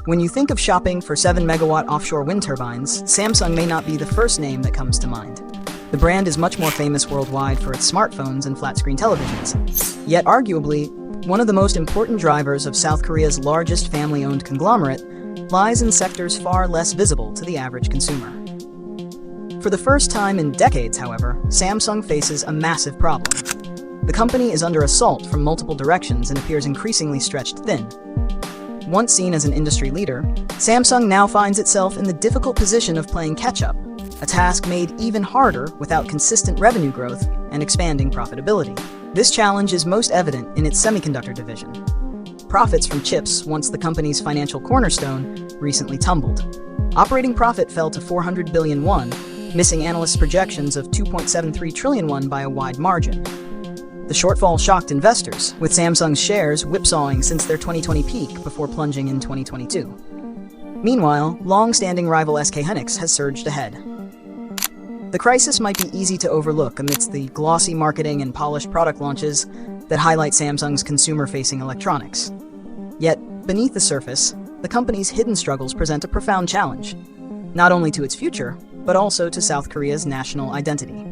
When you think of shopping for 7-megawatt offshore wind turbines, Samsung may not be the first name that comes to mind. The brand is much more famous worldwide for its smartphones and flat-screen televisions. Yet arguably, one of the most important drivers of South Korea's largest family-owned conglomerate lies in sectors far less visible to the average consumer. For the first time in decades, however, Samsung faces a massive problem. The company is under assault from multiple directions and appears increasingly stretched thin. Once seen as an industry leader, Samsung now finds itself in the difficult position of playing catch-up, a task made even harder without consistent revenue growth and expanding profitability. This challenge is most evident in its semiconductor division. Profits from chips, once the company's financial cornerstone, recently tumbled. Operating profit fell to 400 billion won, missing analysts' projections of 2.73 trillion won by a wide margin. The shortfall shocked investors, with Samsung's shares whipsawing since their 2020 peak before plunging in 2022. Meanwhile, long-standing rival SK hynix has surged ahead. The crisis might be easy to overlook amidst the glossy marketing and polished product launches that highlight Samsung's consumer-facing electronics. Yet, beneath the surface, the company's hidden struggles present a profound challenge, not only to its future, but also to South Korea's national identity.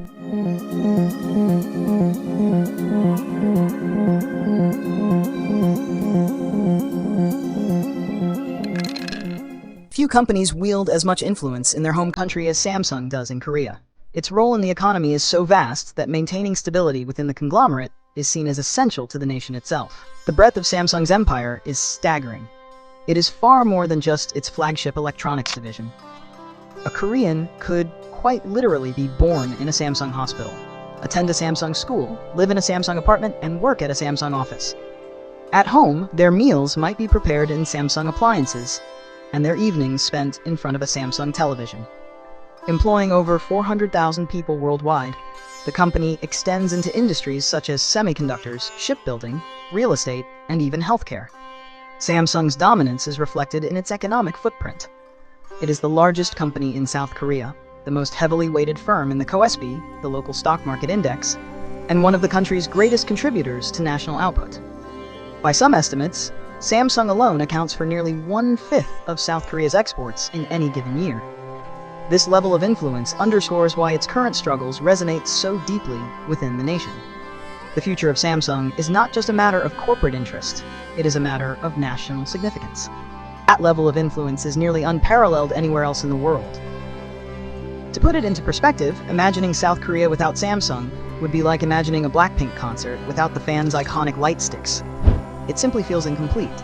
Few companies wield as much influence in their home country as Samsung does in Korea. Its role in the economy is so vast that maintaining stability within the conglomerate is seen as essential to the nation itself. The breadth of Samsung's empire is staggering. It is far more than just its flagship electronics division. A Korean could quite literally be born in a Samsung hospital, attend a Samsung school, live in a Samsung apartment, and work at a Samsung office. At home, their meals might be prepared in Samsung appliances, and their evenings spent in front of a Samsung television. Employing over 400,000 people worldwide, the company extends into industries such as semiconductors, shipbuilding, real estate, and even healthcare. Samsung's dominance is reflected in its economic footprint. It is the largest company in South Korea, the most heavily weighted firm in the KOSPI, the local stock market index, and one of the country's greatest contributors to national output. By some estimates, Samsung alone accounts for nearly 1/5 of South Korea's exports in any given year. This level of influence underscores why its current struggles resonate so deeply within the nation. The future of Samsung is not just a matter of corporate interest, it is a matter of national significance. That level of influence is nearly unparalleled anywhere else in the world. To put it into perspective, imagining South Korea without Samsung would be like imagining a Blackpink concert without the fans' iconic light sticks. It simply feels incomplete.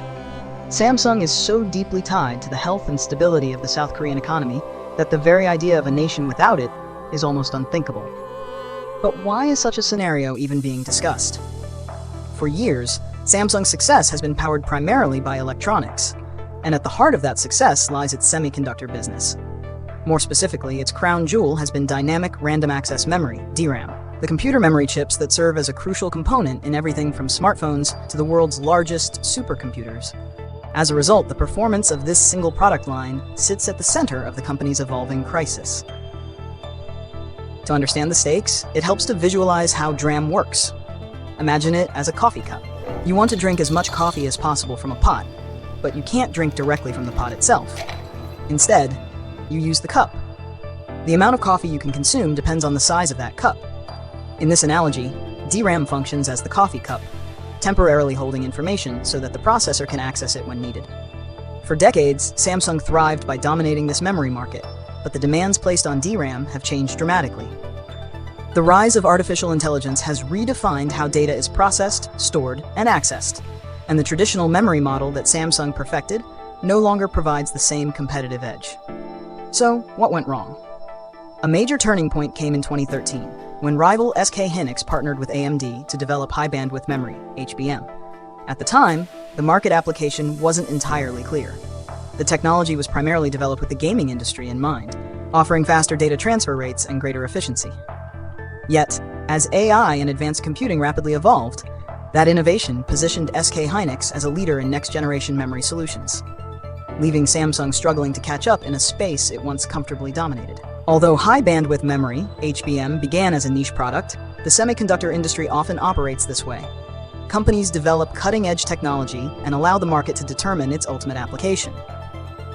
Samsung is so deeply tied to the health and stability of the South Korean economy that the very idea of a nation without it is almost unthinkable. But why is such a scenario even being discussed? For years, Samsung's success has been powered primarily by electronics, and at the heart of that success lies its semiconductor business. More specifically, its crown jewel has been dynamic random access memory, DRAM, the computer memory chips that serve as a crucial component in everything from smartphones to the world's largest supercomputers. As a result, the performance of this single product line sits at the center of the company's evolving crisis. To understand the stakes, it helps to visualize how DRAM works. Imagine it as a coffee cup. You want to drink as much coffee as possible from a pot, but you can't drink directly from the pot itself. Instead, you use the cup. The amount of coffee you can consume depends on the size of that cup. In this analogy, DRAM functions as the coffee cup, temporarily holding information so that the processor can access it when needed. For decades, Samsung thrived by dominating this memory market, but the demands placed on DRAM have changed dramatically. The rise of artificial intelligence has redefined how data is processed, stored, and accessed, and the traditional memory model that Samsung perfected no longer provides the same competitive edge. So, what went wrong? A major turning point came in 2013, when rival SK hynix partnered with AMD to develop high-bandwidth memory, HBM. At the time, the market application wasn't entirely clear. The technology was primarily developed with the gaming industry in mind, offering faster data transfer rates and greater efficiency. Yet, as AI and advanced computing rapidly evolved, that innovation positioned SK hynix as a leader in next-generation memory solutions, leaving Samsung struggling to catch up in a space it once comfortably dominated. Although high-bandwidth memory, HBM, began as a niche product, the semiconductor industry often operates this way. Companies develop cutting-edge technology and allow the market to determine its ultimate application.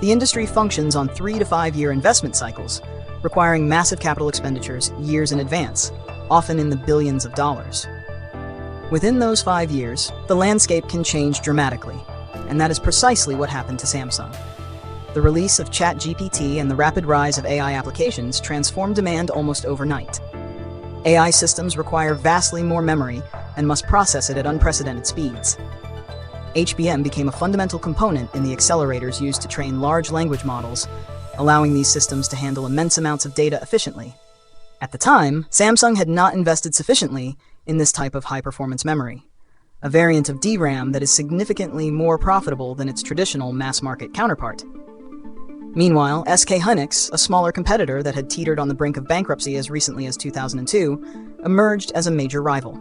The industry functions on 3 to 5 year investment cycles, requiring massive capital expenditures years in advance, often in the billions of dollars. Within those 5 years, the landscape can change dramatically, and that is precisely what happened to Samsung. The release of ChatGPT and the rapid rise of AI applications transformed demand almost overnight. AI systems require vastly more memory and must process it at unprecedented speeds. HBM became a fundamental component in the accelerators used to train large language models, allowing these systems to handle immense amounts of data efficiently. At the time, Samsung had not invested sufficiently in this type of high-performance memory, a variant of DRAM that is significantly more profitable than its traditional mass-market counterpart. Meanwhile, SK hynix, a smaller competitor that had teetered on the brink of bankruptcy as recently as 2002, emerged as a major rival.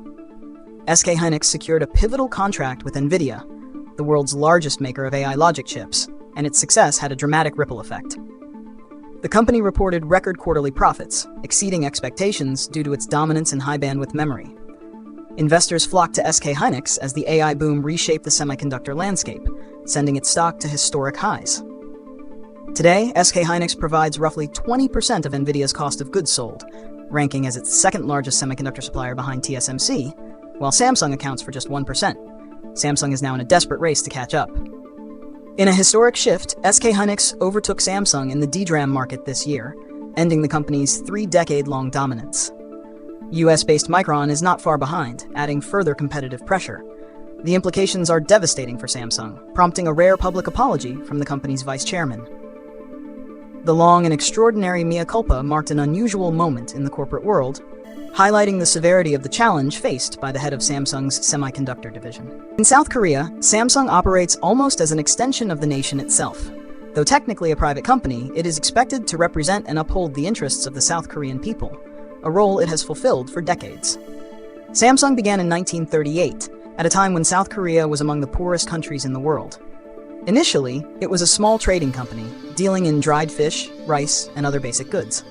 SK hynix secured a pivotal contract with NVIDIA, the world's largest maker of AI logic chips, and its success had a dramatic ripple effect. The company reported record quarterly profits, exceeding expectations due to its dominance in high-bandwidth memory. Investors flocked to SK hynix as the AI boom reshaped the semiconductor landscape, sending its stock to historic highs. Today, SK hynix provides roughly 20% of NVIDIA's cost of goods sold, ranking as its second largest semiconductor supplier behind TSMC, while Samsung accounts for just 1%. Samsung is now in a desperate race to catch up. In a historic shift, SK hynix overtook Samsung in the DRAM market this year, ending the company's 3-decade-long dominance. US-based Micron is not far behind, adding further competitive pressure. The implications are devastating for Samsung, prompting a rare public apology from the company's vice chairman. The long and extraordinary mea culpa marked an unusual moment in the corporate world, highlighting the severity of the challenge faced by the head of Samsung's semiconductor division. In South Korea, Samsung operates almost as an extension of the nation itself. Though technically a private company, it is expected to represent and uphold the interests of the South Korean people, a role it has fulfilled for decades. Samsung began in 1938, at a time when South Korea was among the poorest countries in the world. Initially, it was a small trading company, dealing in dried fish, rice, and other basic goods.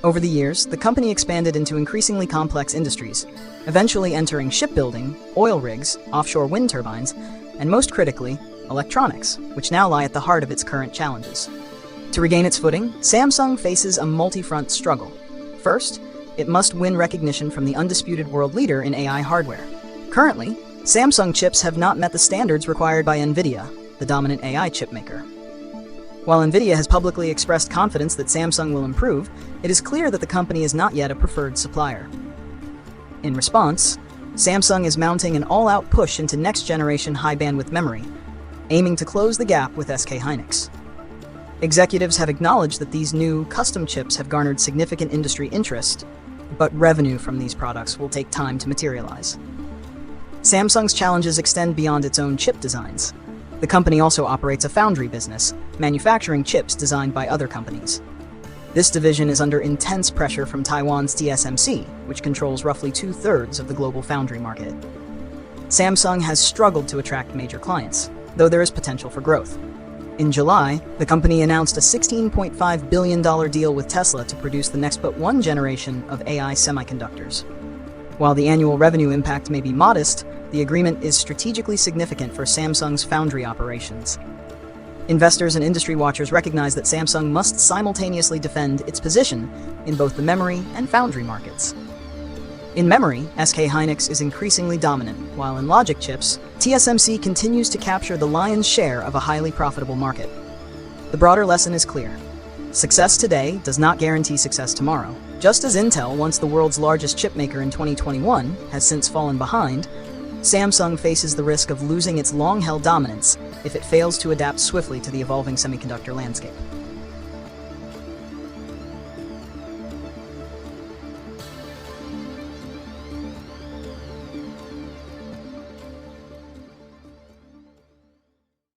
Over the years, the company expanded into increasingly complex industries, eventually entering shipbuilding, oil rigs, offshore wind turbines, and most critically, electronics, which now lie at the heart of its current challenges. To regain its footing, Samsung faces a multi-front struggle. First, it must win recognition from the undisputed world leader in AI hardware. Currently, Samsung chips have not met the standards required by NVIDIA, the dominant AI chipmaker. While NVIDIA has publicly expressed confidence that Samsung will improve, it is clear that the company is not yet a preferred supplier. In response, Samsung is mounting an all-out push into next-generation high-bandwidth memory, aiming to close the gap with SK hynix. Executives have acknowledged that these new, custom chips have garnered significant industry interest, but revenue from these products will take time to materialize. Samsung's challenges extend beyond its own chip designs. The company also operates a foundry business, manufacturing chips designed by other companies. This division is under intense pressure from Taiwan's TSMC, which controls roughly 2/3 of the global foundry market. Samsung has struggled to attract major clients, though there is potential for growth. In July, the company announced a $16.5 billion deal with Tesla to produce the next but one generation of AI semiconductors. While the annual revenue impact may be modest, the agreement is strategically significant for Samsung's foundry operations. Investors and industry watchers recognize that Samsung must simultaneously defend its position in both the memory and foundry markets. In memory, SK hynix is increasingly dominant, while in logic chips, TSMC continues to capture the lion's share of a highly profitable market. The broader lesson is clear. Success today does not guarantee success tomorrow. Just as Intel, once the world's largest chipmaker in 2021, has since fallen behind, Samsung faces the risk of losing its long-held dominance if it fails to adapt swiftly to the evolving semiconductor landscape.